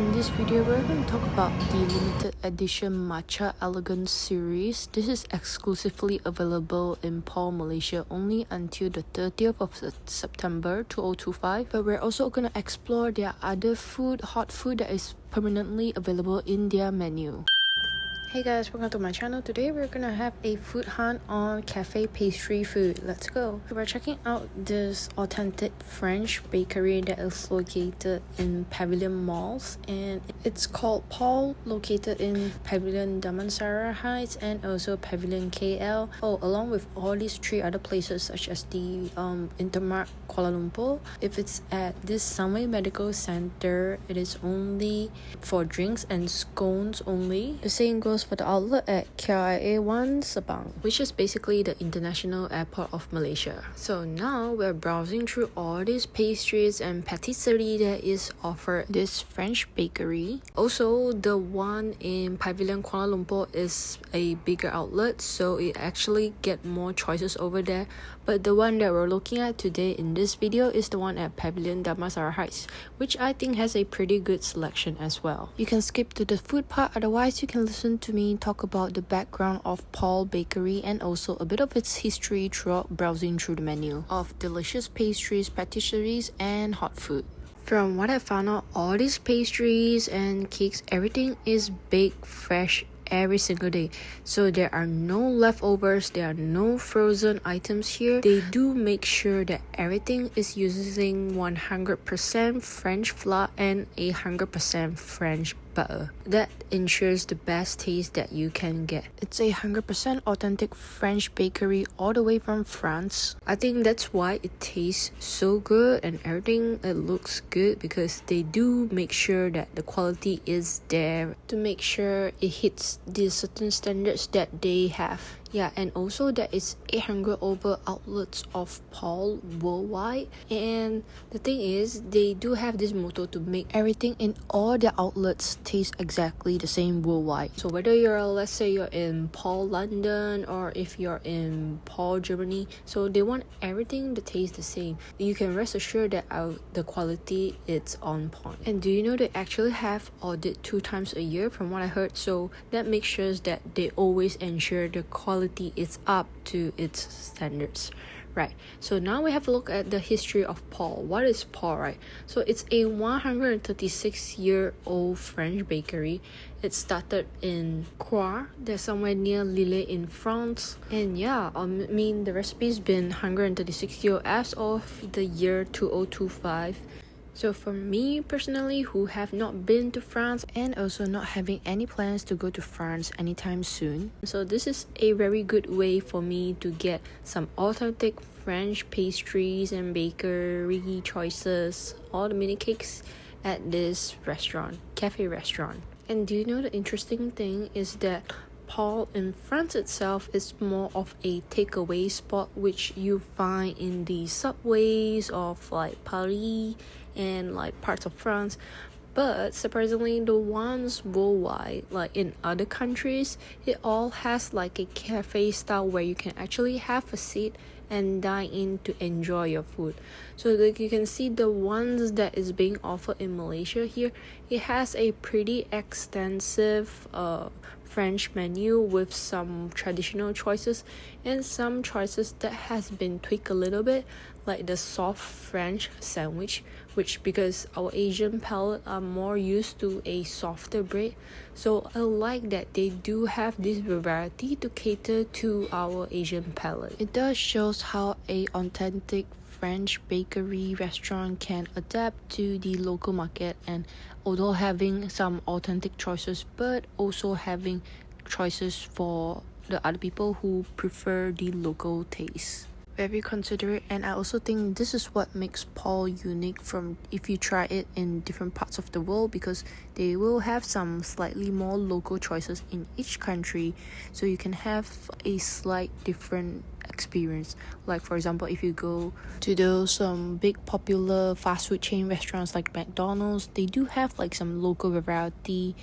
In this video, we're going to talk about the limited edition Matcha Elegance series. This is exclusively available in Paul, Malaysia only until the 30th of September 2025. But we're also going to explore their other hot food that is permanently available in their menu. Hey guys, welcome to my channel. Today we're gonna have a food hunt on cafe pastry food. Let's go. We're checking out this authentic French bakery that is located in Pavilion malls, and it's called Paul, located in Pavilion Damansara Heights and also Pavilion KL. Along with all these three other places such as the Intermart Kuala Lumpur. If it's at this Sunway Medical Center, it is only for drinks and scones only. The same goes for the outlet at KIA 1 Sabang, which is basically the international airport of Malaysia. So now we're browsing through all these pastries and patisserie that is offered this French bakery. Also, the one in Pavilion Kuala Lumpur is a bigger outlet, so it actually get more choices over there. But the one that we're looking at today in this video is the one at Pavilion Damansara Heights, which I think has a pretty good selection as well. You can skip to the food part, otherwise you can listen to me talk about the background of Paul Bakery and also a bit of its history throughout browsing through the menu of delicious pastries, patisseries, and hot food. From what I found out, all these pastries and cakes, everything is baked fresh every single day, so there are no leftovers, there are no frozen items here. They do make sure that everything is using 100% French flour and 100% French butter. That ensures the best taste that you can get. It's a 100% authentic French bakery all the way from France. I think that's why it tastes so good and everything, it looks good, because they do make sure that the quality is there to make sure it hits the certain standards that they have. Yeah, and also there is 800 over outlets of Paul worldwide, and the thing is, they do have this motto to make everything in all their outlets taste exactly the same worldwide. So whether let's say you're in Paul London or if you're in Paul Germany, so they want everything to taste the same. You can rest assured that the quality is on point. And do you know they actually have audit 2 times a year from what I heard, so that makes sure that they always ensure the quality is up to its standards. Right, so now we have a look at the history of Paul. What is Paul, right? So it's a 136-year-old French bakery. It started in Croix, that's somewhere near Lille in France. And yeah, the recipe's been 136 years as of the year 2025. So for me personally, who have not been to France and also not having any plans to go to France anytime soon, so this is a very good way for me to get some authentic French pastries and bakery choices, all the mini cakes at this cafe restaurant. And do you know the interesting thing is that Paul in France itself is more of a takeaway spot, which you find in the subways of like Paris and like parts of France. But surprisingly, the ones worldwide, like in other countries, it all has like a cafe style where you can actually have a seat and dine in to enjoy your food. So like you can see the ones that is being offered in Malaysia here, it has a pretty extensive French menu with some traditional choices and some choices that has been tweaked a little bit, like the soft French sandwich, which because our Asian palate are more used to a softer bread, so I like that they do have this variety to cater to our Asian palate. It does shows how a authentic French bakery restaurant can adapt to the local market, and although having some authentic choices but also having choices for the other people who prefer the local taste. Very considerate, and I also think this is what makes Paul unique from if you try it in different parts of the world, because they will have some slightly more local choices in each country, so you can have a slight different experience. Like for example, if you go to those big popular fast food chain restaurants like McDonald's, they do have like some local variety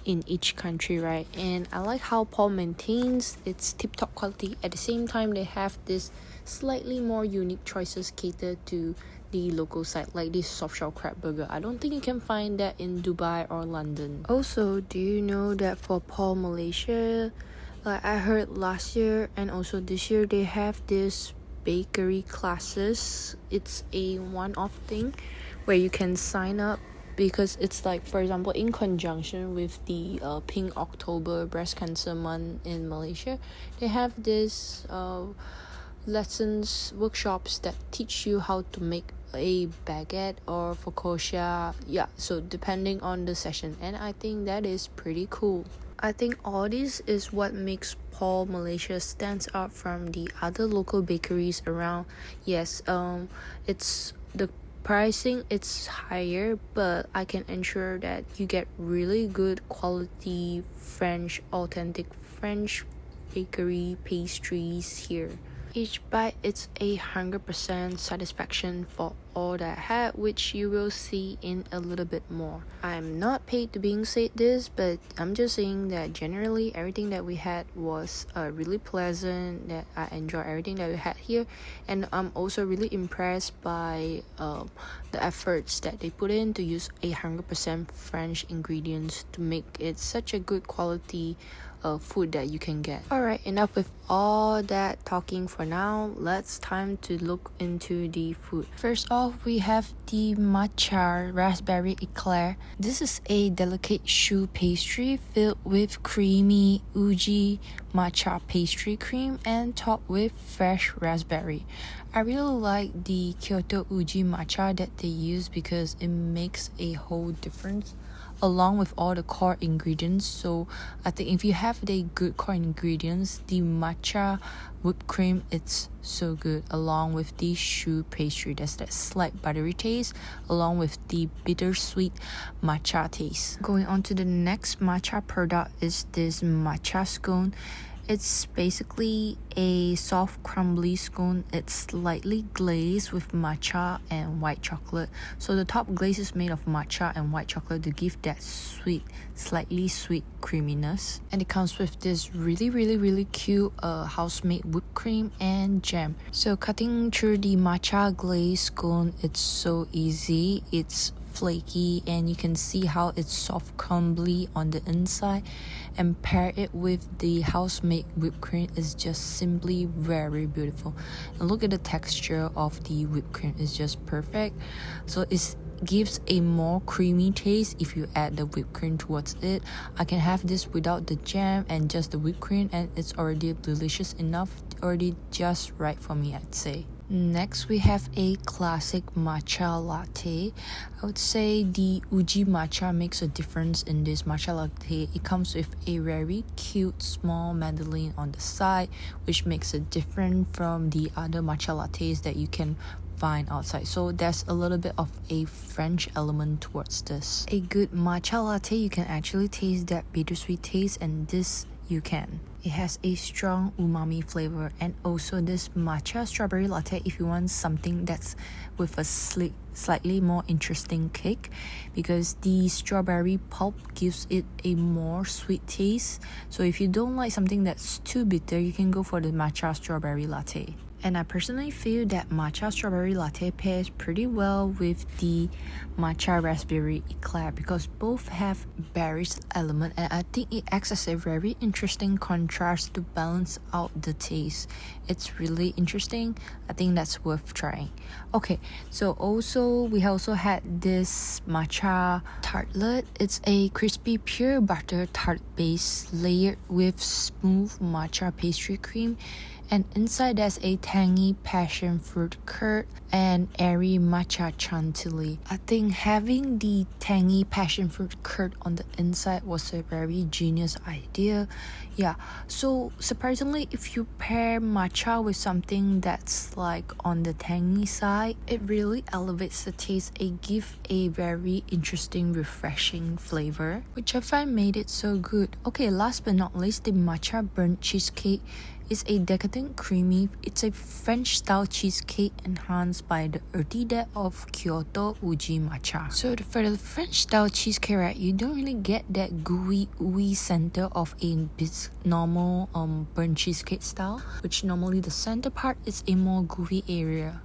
in each country, right? And I like how Paul maintains its tip-top quality. At the same time, they have this slightly more unique choices catered to the local site, like this soft shell crab burger. I don't think you can find that in Dubai or London. Also, do you know that for Paul Malaysia, like I heard last year and also this year, they have this bakery classes. It's a one-off thing where you can sign up, because it's like, for example, in conjunction with the Pink October breast cancer month in Malaysia, they have this lessons workshops that teach you how to make a baguette or focaccia, so depending on the session, and I think that is pretty cool. I think all this is what makes Paul Malaysia stands out from the other local bakeries around. Yes, it's the pricing, it's higher, but I can ensure that you get really good quality authentic French bakery pastries here. Each bite, it's 100% satisfaction for all that I had, which you will see in a little bit more. I'm not paid to being said this, but I'm just saying that generally everything that we had was really pleasant, that I enjoy everything that we had here, and I'm also really impressed by the efforts that they put in to use 100% French ingredients to make it such a good quality food that you can get. Alright, enough with all that talking for now. Let's time to look into the food. First off, we have the matcha raspberry eclair. This is a delicate choux pastry filled with creamy Uji Matcha pastry cream and topped with fresh raspberry. I really like the Kyoto Uji Matcha that they use because it makes a whole difference along with all the core ingredients. So I think if you have the good core ingredients, the matcha whipped cream, it's so good, along with the choux pastry. There's that slight buttery taste along with the bittersweet matcha taste. Going on to the next matcha product is this matcha scone. It's basically a soft crumbly scone. It's slightly glazed with matcha and white chocolate. So the top glaze is made of matcha and white chocolate to give that sweet, slightly sweet creaminess. And it comes with this really cute house-made whipped cream and jam. So cutting through the matcha glaze scone, it's so easy. It's flaky and you can see how it's soft crumbly on the inside, and pair it with the house-made whipped cream is just simply very beautiful. And look at the texture of the whipped cream, it's just perfect. So it gives a more creamy taste if you add the whipped cream towards it. I can have this without the jam and just the whipped cream, and it's already delicious enough, already just right for me, I'd say. Next, we have a classic matcha latte. I would say the Uji Matcha makes a difference in this matcha latte. It comes with a very cute small madeleine on the side, which makes it different from the other matcha lattes that you can find outside. So there's a little bit of a French element towards this. A good matcha latte, you can actually taste that bittersweet taste, and this you can. It has a strong umami flavor, and also this matcha strawberry latte if you want something that's with a slightly more interesting kick, because the strawberry pulp gives it a more sweet taste. So if you don't like something that's too bitter, you can go for the matcha strawberry latte. And I personally feel that matcha strawberry latte pairs pretty well with the matcha raspberry eclair because both have berries element, and I think it acts as a very interesting contrast to balance out the taste. It's really interesting. I think that's worth trying. Okay, so we also had this matcha tartlet. It's a crispy pure butter tart base layered with smooth matcha pastry cream, and inside there's a tangy passion fruit curd and airy matcha chantilly. I think having the tangy passion fruit curd on the inside was a very genius idea. Yeah, so surprisingly, if you pair matcha with something that's like on the tangy side, it really elevates the taste and give a very interesting, refreshing flavor, which I find made it so good. Okay, last but not least, the matcha burnt cheesecake is a decadent creamy. It's a French style cheesecake enhanced by the earthy depth of Kyoto Uji Matcha. So for the French style cheesecake, right, you don't really get that gooey ooey center of a normal burnt cheesecake style, which normally the center part is a more gooey area.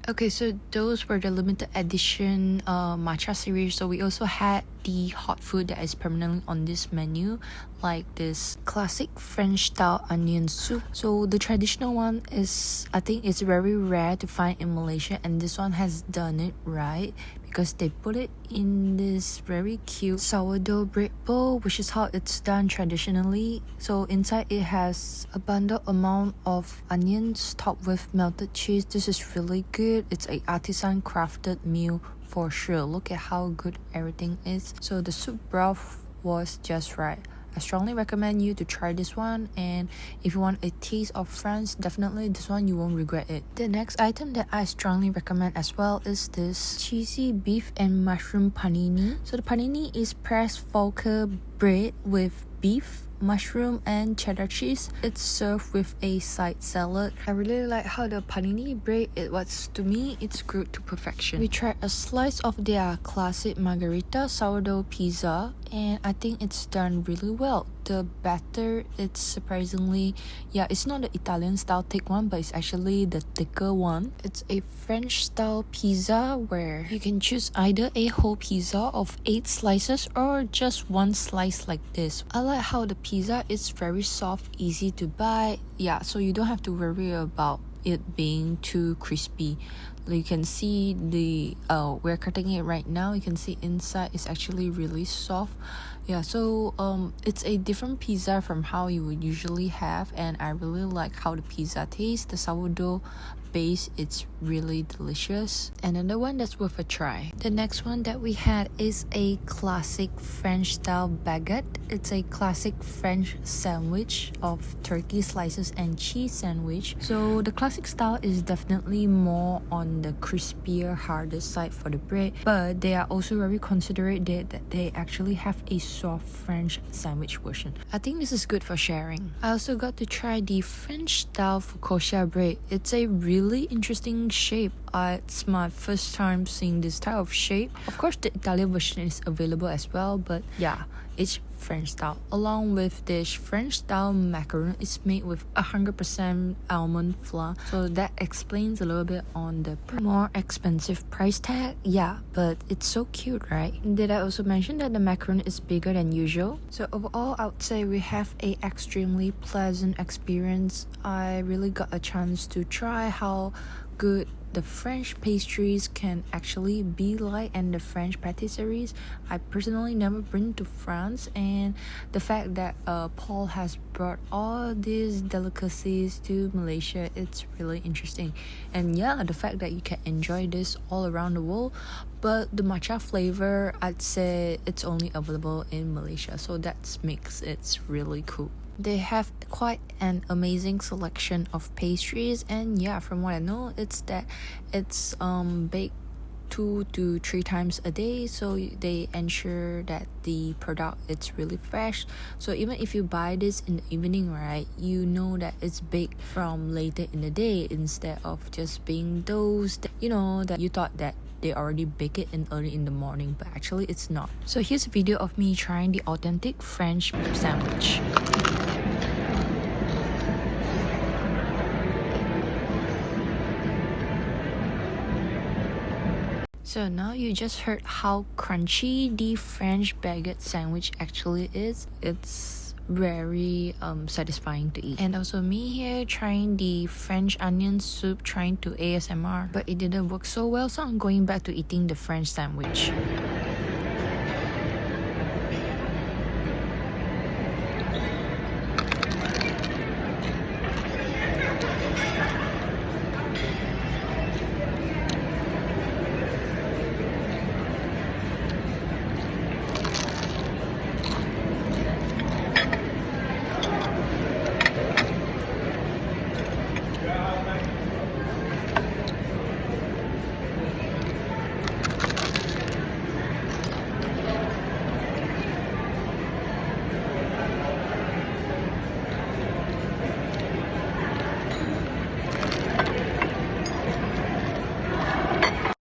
Okay, so those were the limited edition matcha series. So we also had the hot food that is permanently on this menu, like this classic French style onion soup. So the traditional one is, I think it's very rare to find in Malaysia, and this one has done it right because they put it in this very cute sourdough bread bowl, which is how it's done traditionally. So inside it has abundant amount of onions topped with melted cheese. This is really good. It's a artisan crafted meal for sure. Look at how good everything is. So the soup broth was just right. I strongly recommend you to try this one, and if you want a taste of France, definitely this one, you won't regret it. The next item that I strongly recommend as well is this cheesy beef and mushroom panini. So the panini is pressed Volker bread with beef, mushroom and cheddar cheese. It's served with a side salad. I really like how the panini bread, to me, it's grilled to perfection. We tried a slice of their classic margarita sourdough pizza, and I think it's done really well. The batter, it's surprisingly, it's not the Italian style thick one, but it's actually the thicker one. It's a French style pizza where you can choose either a whole pizza of 8 slices or just 1 slice like this. I like how the pizza is very soft, easy to bite. So you don't have to worry about it being too crispy. You can see we're cutting it right now. You can see inside is actually really soft. So it's a different pizza from how you would usually have, and I really like how the pizza tastes. The sourdough base, it's really delicious. Another one that's worth a try. The next one that we had is a classic French style baguette. It's a classic French sandwich of turkey slices and cheese sandwich. So the classic style is definitely more on the crispier, harder side for the bread, but they are also very considerate that they actually have a soft French sandwich version. I think this is good for sharing. I also got to try the French style focaccia bread. It's a really interesting shape. It's my first time seeing this type of shape. Of course, the Italian version is available as well, but it's French style. Along with this French style macaron, it's made with 100% almond flour, so that explains a little bit on the more expensive price tag. But it's so cute, right? Did I also mention that the macaron is bigger than usual? So overall, I would say we have a extremely pleasant experience. I really got a chance to try how good the French pastries can actually be like, and the French patisseries. I personally never been to France, and the fact that Paul has brought all these delicacies to Malaysia, it's really interesting. And the fact that you can enjoy this all around the world, but the matcha flavor, I'd say it's only available in Malaysia, so that makes it really cool. They have quite an amazing selection of pastries, and from what I know, it's baked 2 to 3 times a day, so they ensure that the product it's really fresh. So even if you buy this in the evening, right, you know that it's baked from later in the day instead of just being those that you thought that they already bake it early in the morning, but actually it's not. So here's a video of me trying the authentic French sandwich. So now you just heard how crunchy the French baguette sandwich actually is. It's very satisfying to eat. And also me here trying the French onion soup, trying to ASMR, but it didn't work so well, so I'm going back to eating the French sandwich.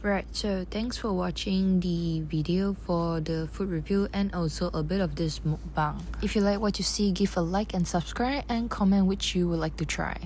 Right, so thanks for watching the video for the food review and also a bit of this mukbang. If you like what you see, give a like and subscribe and comment which you would like to try.